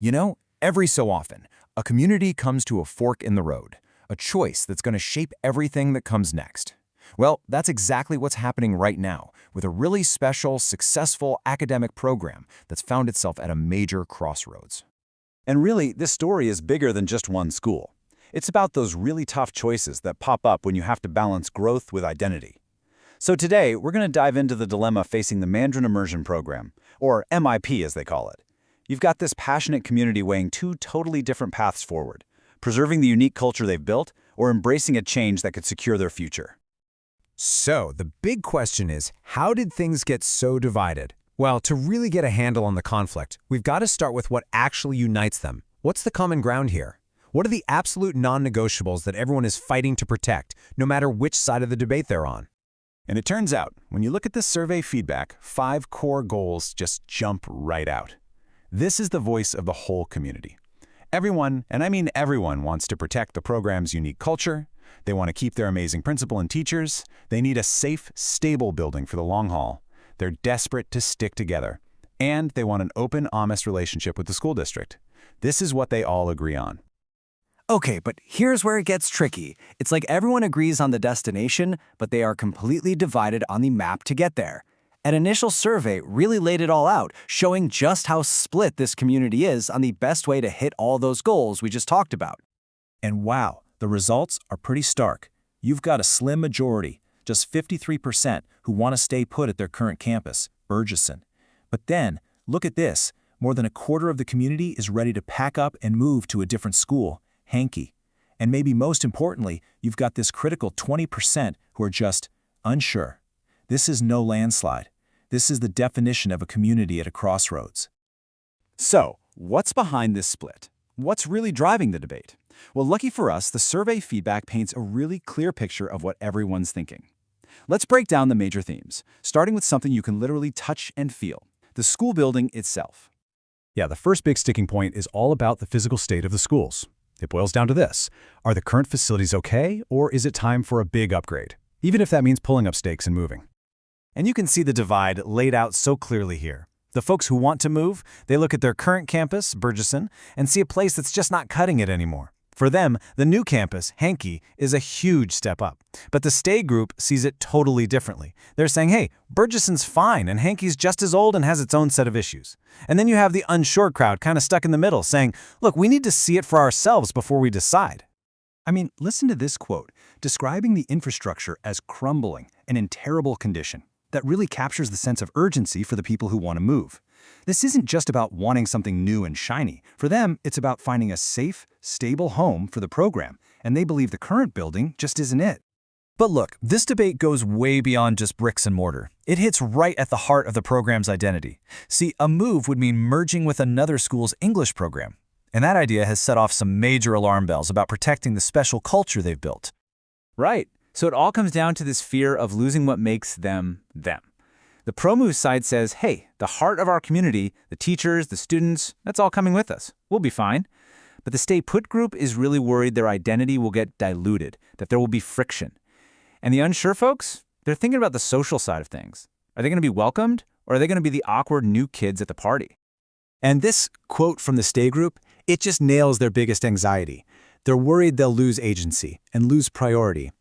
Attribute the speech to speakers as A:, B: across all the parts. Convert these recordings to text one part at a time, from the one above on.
A: You know, every so often, a community comes to a fork in the road, a choice that's going to shape everything that comes next. Well, that's exactly what's happening right now with a really special, successful academic program that's found itself at a major crossroads.
B: And really, this story is bigger than just one school. It's about those really tough choices that pop up when you have to balance growth with identity. So today, we're going to dive into the dilemma facing the Mandarin Immersion Program, or MIP as they call it. You've got this passionate community weighing two totally different paths forward, preserving the unique culture they've built or embracing a change that could secure their future.
C: So, the big question is, how did things get so divided? Well, to really get a handle on the conflict, we've got to start with what actually unites them. What's the common ground here? What are the absolute non-negotiables that everyone is fighting to protect, no matter which side of the debate they're on?
B: And it turns out, when you look at this survey feedback, 5 core goals just jump right out. This is the voice of the whole community. Everyone, and I mean everyone, wants to protect the program's unique culture. They want to keep their amazing principal and teachers. They need a safe, stable building for the long haul. They're desperate to stick together. And they want an open, honest relationship with the school district. This is what they all agree on.
D: Okay, but here's where it gets tricky. It's like everyone agrees on the destination, but they are completely divided on the map to get there. An initial survey really laid it all out, showing just how split this community is on the best way to hit all those goals we just talked about.
E: And wow, the results are pretty stark. You've got a slim majority, just 53%, who want to stay put at their current campus, Bergeson. But then, look at this. More than a quarter of the community is ready to pack up and move to a different school, Hankey. And maybe most importantly, you've got this critical 20% who are just unsure. This is no landslide. This is the definition of a community at a crossroads.
B: So, what's behind this split? What's really driving the debate? Well, lucky for us, the survey feedback paints a really clear picture of what everyone's thinking. Let's break down the major themes, starting with something you can literally touch and feel: the school building itself.
C: Yeah, the first big sticking point is all about the physical state of the schools. It boils down to this: are the current facilities okay, or is it time for a big upgrade? Even if that means pulling up stakes and moving.
D: And you can see the divide laid out so clearly here. The folks who want to move, they look at their current campus, Bergeson, and see a place that's just not cutting it anymore. For them, the new campus, Hankey, is a huge step up. But the stay group sees it totally differently. They're saying, hey, Bergeson's fine, and Hankey's just as old and has its own set of issues. And then you have the unsure crowd kind of stuck in the middle, saying, look, we need to see it for ourselves before we decide.
B: I mean, listen to this quote, describing the infrastructure as crumbling and in terrible condition. That really captures the sense of urgency for the people who want to move. This isn't just about wanting something new and shiny. For them, it's about finding a safe, stable home for the program, and they believe the current building just isn't it.
D: But look, this debate goes way beyond just bricks and mortar. It hits right at the heart of the program's identity. See, a move would mean merging with another school's English program. And that idea has set off some major alarm bells about protecting the special culture they've built.
F: Right. So it all comes down to this fear of losing what makes them, them. The pro-move side says, hey, the heart of our community, the teachers, the students, that's all coming with us. We'll be fine. But the stay put group is really worried their identity will get diluted, that there will be friction. And the unsure folks, they're thinking about the social side of things. Are they going to be welcomed, or are they going to be the awkward new kids at the party?
D: And this quote from the stay group, it just nails their biggest anxiety. They're worried they'll lose agency and lose priority.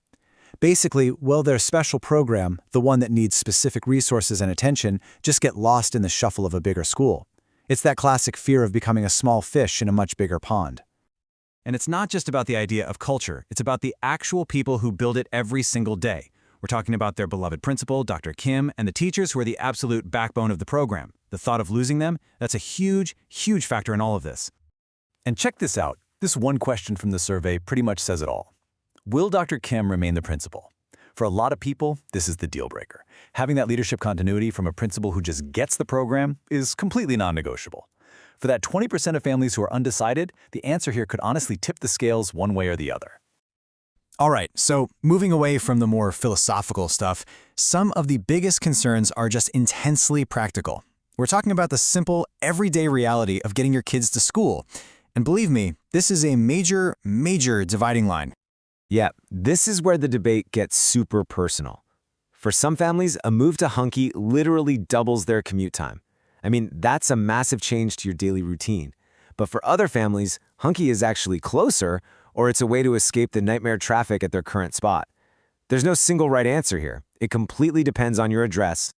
D: Basically, will their special program, the one that needs specific resources and attention, just get lost in the shuffle of a bigger school? It's that classic fear of becoming a small fish in a much bigger pond.
A: And it's not just about the idea of culture, it's about the actual people who build it every single day. We're talking about their beloved principal, Dr. Kim, and the teachers who are the absolute backbone of the program. The thought of losing them, that's a huge, huge factor in all of this.
B: And check this out. This one question from the survey pretty much says it all. Will Dr. Kim remain the principal? For a lot of people, this is the deal breaker. Having that leadership continuity from a principal who just gets the program is completely non-negotiable. For that 20% of families who are undecided, the answer here could honestly tip the scales one way or the other.
D: All right, so moving away from the more philosophical stuff, some of the biggest concerns are just intensely practical. We're talking about the simple, everyday reality of getting your kids to school. And believe me, this is a major, major dividing line.
G: Yeah, this is where the debate gets super personal. For some families, a move to Hankey literally doubles their commute time. I mean, that's a massive change to your daily routine. But for other families, Hankey is actually closer, or it's a way to escape the nightmare traffic at their current spot. There's no single right answer here. It completely depends on your address.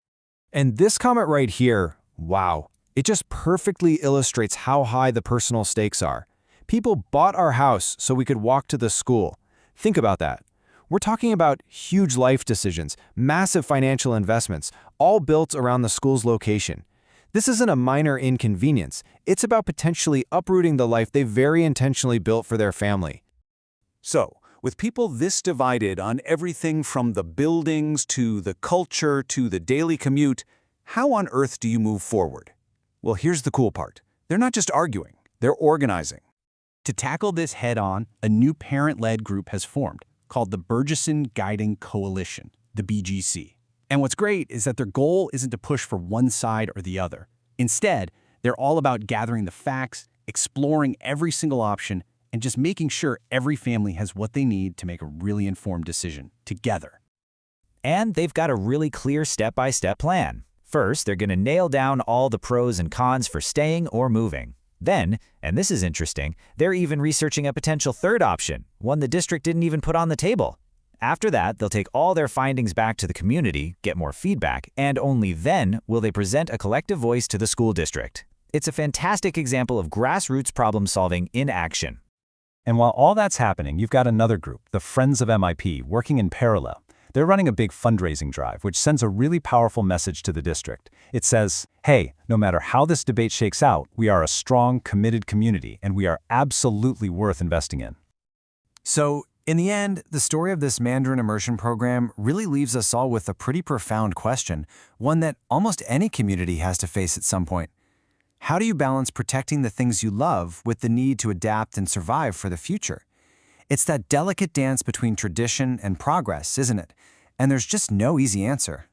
C: And this comment right here, wow, it just perfectly illustrates how high the personal stakes are. People bought our house so we could walk to the school. Think about that. We're talking about huge life decisions, massive financial investments, all built around the school's location. This isn't a minor inconvenience. It's about potentially uprooting the life they very intentionally built for their family.
B: So, with people this divided on everything from the buildings to the culture to the daily commute, how on earth do you move forward? Well, here's the cool part. They're not just arguing, they're organizing.
H: To tackle this head-on, a new parent-led group has formed, called the Bergeson Guiding Coalition, the BGC. And what's great is that their goal isn't to push for one side or the other. Instead, they're all about gathering the facts, exploring every single option, and just making sure every family has what they need to make a really informed decision, together.
I: And they've got a really clear step-by-step plan. First, they're going to nail down all the pros and cons for staying or moving. Then, and this is interesting, they're even researching a potential third option, one the district didn't even put on the table. After that, they'll take all their findings back to the community, get more feedback, and only then will they present a collective voice to the school district. It's a fantastic example of grassroots problem-solving in action.
D: And while all that's happening, you've got another group, the Friends of MIP, working in parallel. They're running a big fundraising drive, which sends a really powerful message to the district. It says, hey, no matter how this debate shakes out, we are a strong, committed community, and we are absolutely worth investing in.
C: So, in the end, the story of this Mandarin immersion program really leaves us all with a pretty profound question, one that almost any community has to face at some point. How do you balance protecting the things you love with the need to adapt and survive for the future? It's that delicate dance between tradition and progress, isn't it? And there's just no easy answer.